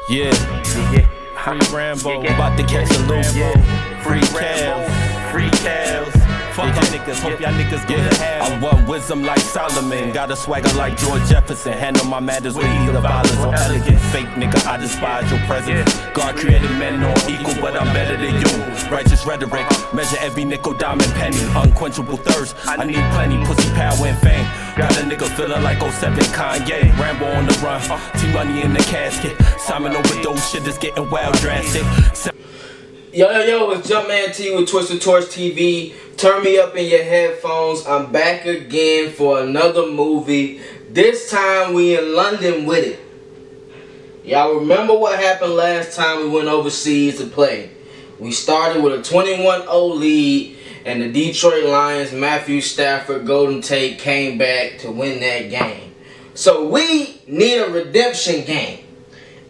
Yeah. Free Rambo, about to catch a loop. Free Cavs, free Cavs. Fuck y'all niggas, hope y'all niggas get a half. I want wisdom like Solomon, got a swagger like George Jefferson. Handle my matters with either violence or elegance. Fake nigga, I despise your presence. God created men all equal, but I'm better than you. Righteous rhetoric, measure every nickel, diamond, penny. Unquenchable thirst, I need plenty. Pussy, power, and fame. Got a nigga feeling like 07 Kanye. Rambo on the run, T-Money in the casket. Simon overdose, shit is getting wild drastic. Yo, it's Jumpman T with Twisted Torch TV. Turn me up in your headphones. I'm back again for another movie. This time we in London with it. Y'all remember what happened last time we went overseas to play? We started with a 21-0 lead, and the Detroit Lions, Matthew Stafford, Golden Tate came back to win that game. So we need a redemption game.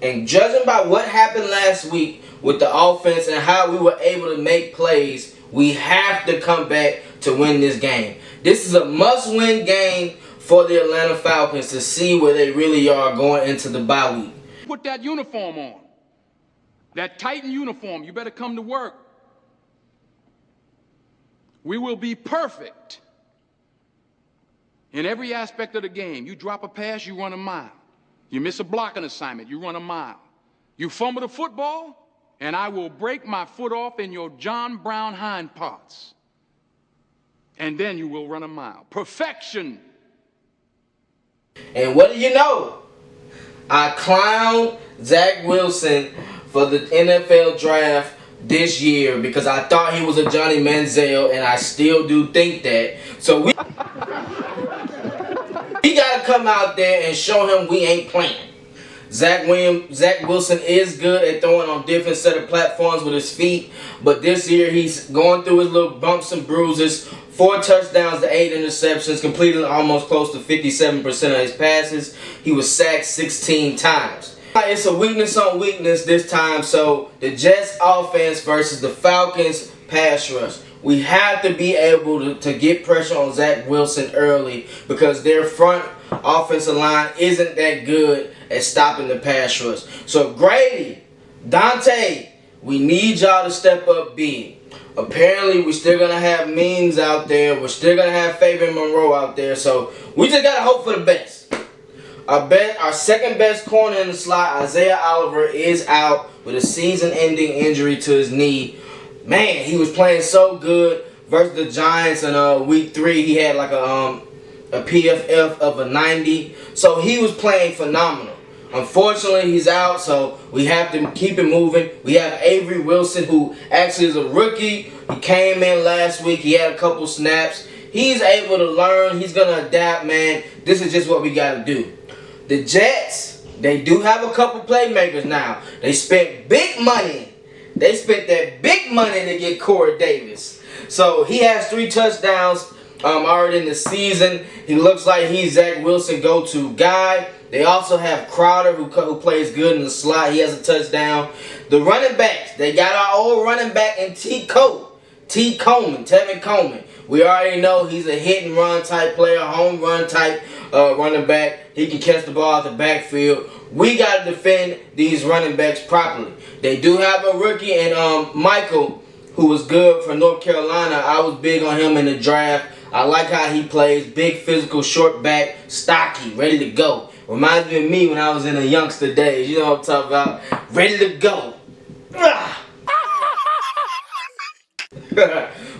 And judging by what happened last week with the offense and how we were able to make plays, we have to come back to win this game. This is a must-win game for the Atlanta Falcons to see where they really are going into the bye week. Put that uniform on. That Titan uniform. You better come to work. We will be perfect in every aspect of the game. You drop a pass, you run a mile. You miss a blocking assignment, you run a mile. You fumble the football, and I will break my foot off in your John Brown hind parts. And then you will run a mile. Perfection. And what do you know? I clowned Zach Wilson for the NFL draft this year because I thought he was a Johnny Manziel, and I still do think that. So we gotta come out there and show him we ain't playing. Zach Wilson is good at throwing on different set of platforms with his feet, but this year he's going through his little bumps and bruises. 4 touchdowns to 8 interceptions, completing almost close to 57% of his passes. He was sacked 16 times. It's a weakness on weakness this time, so the Jets offense versus the Falcons pass rush. We have to be able to get pressure on Zach Wilson early because their front offensive line isn't that good at stopping the pass rush. So Grady, Dante, we need y'all to step up big. Apparently, we're still going to have memes out there. We're still going to have Fabian Monroe out there. So we just got to hope for the best. Our second best corner in the slot, Isaiah Oliver, is out with a season-ending injury to his knee. Man, he was playing so good versus the Giants in week 3. He had like a PFF of a 90. So he was playing phenomenal. Unfortunately, he's out, so we have to keep it moving. We have Avery Wilson, who actually is a rookie. He came in last week. He had a couple snaps. He's able to learn. He's going to adapt, man. This is just what we got to do. The Jets, they do have a couple playmakers now. They spent big money. They spent that big money to get Corey Davis. So he has 3 touchdowns already in the season. He looks like he's Zach Wilson go-to guy. They also have Crowder who plays good in the slot. He has a touchdown. The running backs, they got our old running back in Tevin Coleman. We already know he's a hit and run type player, home run type running back. He can catch the ball out the backfield. We got to defend these running backs properly. They do have a rookie in Michael, who was good for North Carolina. I was big on him in the draft. I like how he plays. Big, physical, short back, stocky, ready to go. Reminds me of me when I was in the youngster days. You know what I'm talking about? Ready to go.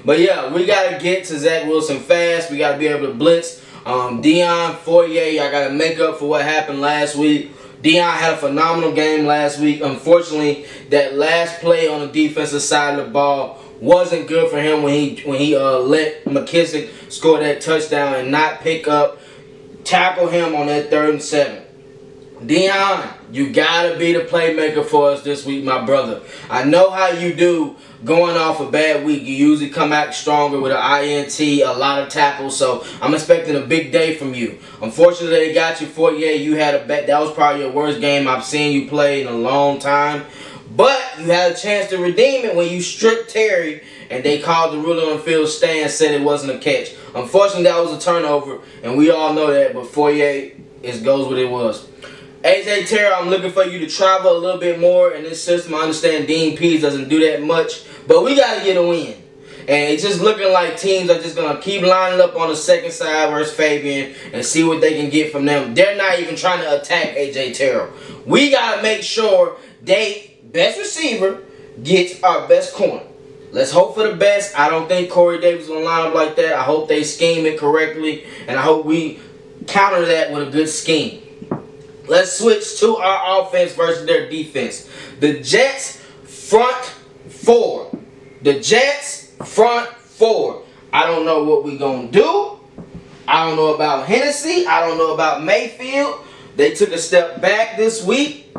But yeah, we got to get to Zach Wilson fast. We got to be able to blitz. Deion Fourier, I got to make up for what happened last week. Deion had a phenomenal game last week. Unfortunately, that last play on the defensive side of the ball wasn't good for him when he let McKissick score that touchdown and not tackle him on that 3rd and 7. Deion, you gotta be the playmaker for us this week, my brother. I know how you do going off a bad week. You usually come out stronger with an INT, a lot of tackles, so I'm expecting a big day from you. Unfortunately, they got you for you had a bet. That was probably your worst game I've seen you play in a long time. But you had a chance to redeem it when you stripped Terry and they called the ruling on the field stand and said it wasn't a catch. Unfortunately, that was a turnover, and we all know that, but Fourier goes what it was. AJ Terrell, I'm looking for you to travel a little bit more in this system. I understand Dean Pease doesn't do that much, but we got to get a win. And it's just looking like teams are just going to keep lining up on the second side versus Fabian and see what they can get from them. They're not even trying to attack AJ Terrell. We got to make sure best receiver gets our best corner. Let's hope for the best. I don't think Corey Davis will line up like that. I hope they scheme it correctly, and I hope we counter that with a good scheme. Let's switch to our offense versus their defense. The Jets front four. The Jets front four. I don't know what we're going to do. I don't know about Hennessy. I don't know about Mayfield. They took a step back this week.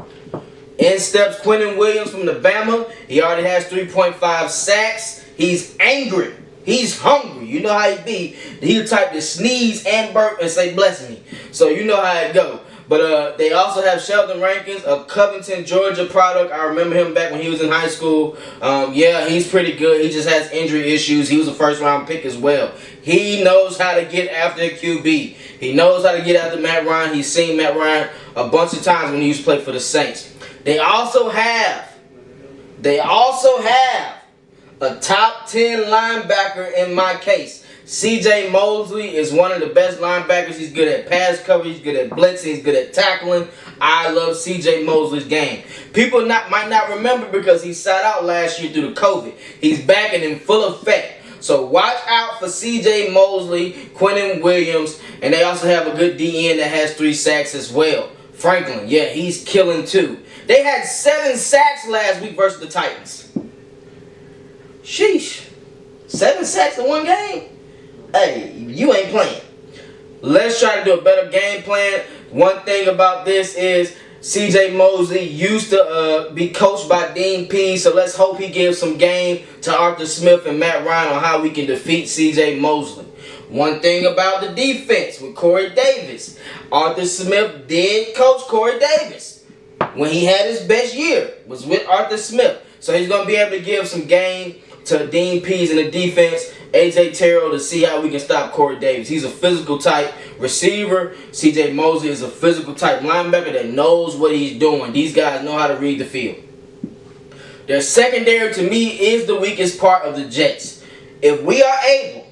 In steps Quinnen Williams from the Bama. He already has 3.5 sacks. He's angry. He's hungry. You know how he be. He the type to sneeze and burp and say bless me. So you know how it go. But they also have Sheldon Rankin, a Covington, Georgia product. I remember him back when he was in high school. Yeah, he's pretty good. He just has injury issues. He was a first-round pick as well. He knows how to get after the QB. He knows how to get after Matt Ryan. He's seen Matt Ryan a bunch of times when he used to play for the Saints. They also have a top 10 linebacker in my case. C.J. Mosley is one of the best linebackers. He's good at pass coverage. He's good at blitzing. He's good at tackling. I love C.J. Mosley's game. People might not remember because he sat out last year due to COVID. He's back and in full effect. So watch out for C.J. Mosley, Quinnen Williams, and they also have a good DN that has 3 sacks as well. Franklin, yeah, he's killing too. They had 7 sacks last week versus the Titans. Sheesh. 7 sacks in one game? Hey, you ain't playing. Let's try to do a better game plan. One thing about this is C.J. Mosley used to be coached by Dean Pease, so let's hope he gives some game to Arthur Smith and Matt Ryan on how we can defeat C.J. Mosley. One thing about the defense with Corey Davis. Arthur Smith did coach Corey Davis when he had his best year. Was with Arthur Smith. So he's going to be able to give some game to Dean Pease in the defense. AJ Terrell to see how we can stop Corey Davis. He's a physical type receiver. CJ Mosley is a physical type linebacker that knows what he's doing. These guys know how to read the field. Their secondary to me is the weakest part of the Jets. If we are able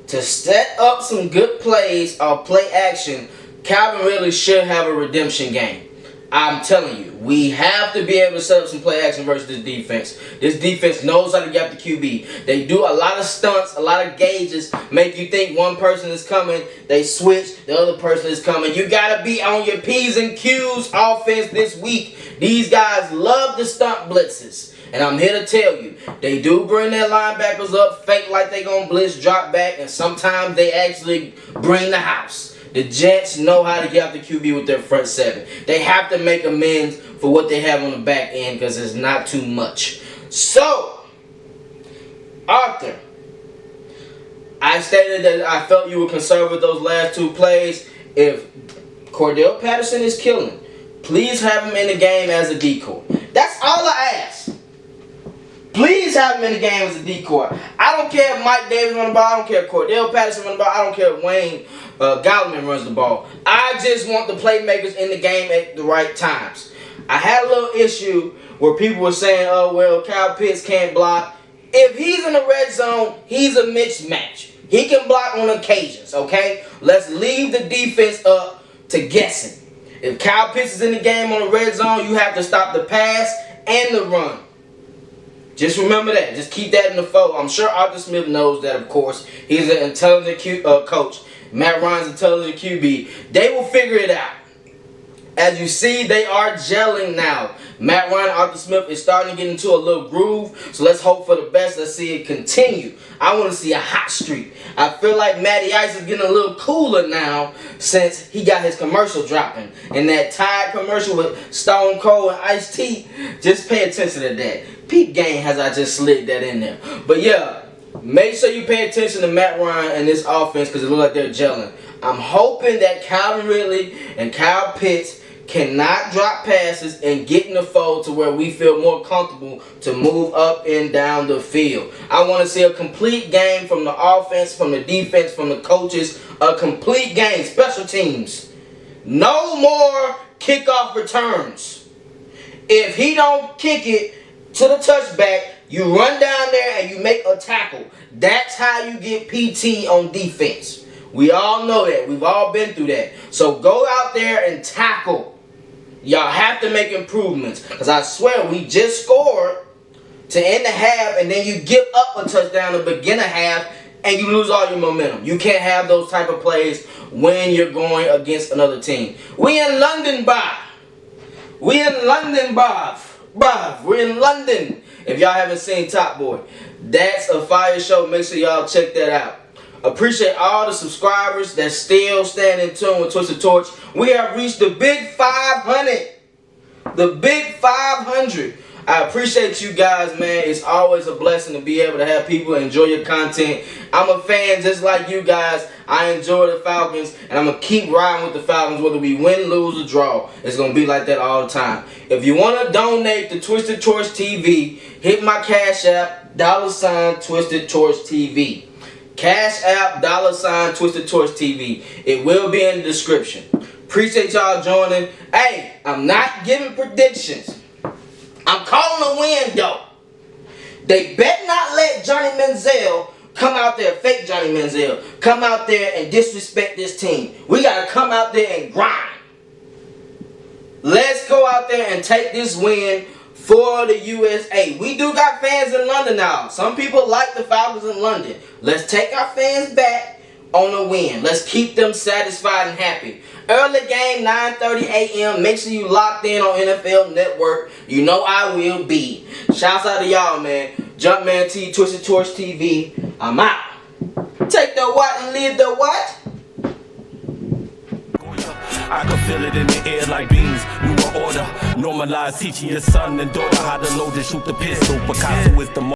to set up some good plays or play action, Calvin Ridley should have a redemption game. I'm telling you, we have to be able to set up some play action versus this defense. This defense knows how to get the QB. They do a lot of stunts, a lot of gauges, make you think one person is coming. They switch, the other person is coming. You got to be on your P's and Q's offense this week. These guys love the stunt blitzes. And I'm here to tell you, they do bring their linebackers up, fake like they going to blitz, drop back, and sometimes they actually bring the house. The Jets know how to get out the QB with their front 7. They have to make amends for what they have on the back end because it's not too much. So, Arthur, I stated that I felt you were concerned with those last 2 plays. If Cordell Patterson is killing, please have him in the game as a decoy. That's all I ask. Please have him in the game as a decoy. I don't care if Mike Davis runs the ball. I don't care if Cordell Patterson runs the ball. I don't care if Wayne Gallman runs the ball. I just want the playmakers in the game at the right times. I had a little issue where people were saying, oh, well, Kyle Pitts can't block. If he's in the red zone, he's a mismatch. He can block on occasions, okay? Let's leave the defense up to guessing. If Kyle Pitts is in the game on the red zone, you have to stop the pass and the run. Just remember that. Just keep that in the fold. I'm sure Arthur Smith knows that, of course. He's an intelligent coach. Matt Ryan's intelligent QB. They will figure it out. As you see, they are gelling now. Matt Ryan and Arthur Smith is starting to get into a little groove. So let's hope for the best. Let's see it continue. I want to see a hot streak. I feel like Matty Ice is getting a little cooler now since he got his commercial dropping. And that Tide commercial with Stone Cold and Ice-T. Just pay attention to that. Peep game as I just slid that in there. But yeah, make sure you pay attention to Matt Ryan and this offense because it looks like they're gelling. I'm hoping that Calvin Ridley and Kyle Pitts cannot drop passes and get in the fold to where we feel more comfortable to move up and down the field. I want to see a complete game from the offense, from the defense, from the coaches. A complete game. Special teams. No more kickoff returns. If he don't kick it to the touchback, you run down there and you make a tackle. That's how you get PT on defense. We all know that. We've all been through that. So go out there and tackle. Y'all have to make improvements. Because I swear, we just scored to end the half, and then you give up a touchdown to begin a half, and you lose all your momentum. You can't have those type of plays when you're going against another team. We in London, Bob. We in London, Bob. We're in London. If y'all haven't seen Top Boy, that's a fire show. Make sure y'all check that out. Appreciate all the subscribers that still stand in tune with Twisted Torch. We have reached the big 500. The big 500. I appreciate you guys, man. It's always a blessing to be able to have people enjoy your content. I'm a fan just like you guys. I enjoy the Falcons, and I'm going to keep riding with the Falcons whether we win, lose, or draw. It's going to be like that all the time. If you want to donate to Twisted Torch TV, hit my Cash App, $ Twisted Torch TV. Cash App, $ Twisted Torch TV. It will be in the description. Appreciate y'all joining. Hey, I'm not giving predictions. I'm calling a win, though. They better not let Johnny Manziel come out there, fake Johnny Manziel, come out there and disrespect this team. We got to come out there and grind. Let's go out there and take this win for the USA. We do got fans in London now. Some people like the Falcons in London. Let's take our fans back on a win. Let's keep them satisfied and happy. Early game, 9:30 a.m. Make sure you locked in on NFL Network. You know I will be. Shouts out to y'all, man. Jumpman T, Twisted Torch TV. I'm out. Take the what and leave the what? I can feel it in the air like beans. New order. Normalize teaching your son and daughter how to load and shoot the pistol. Picasso is the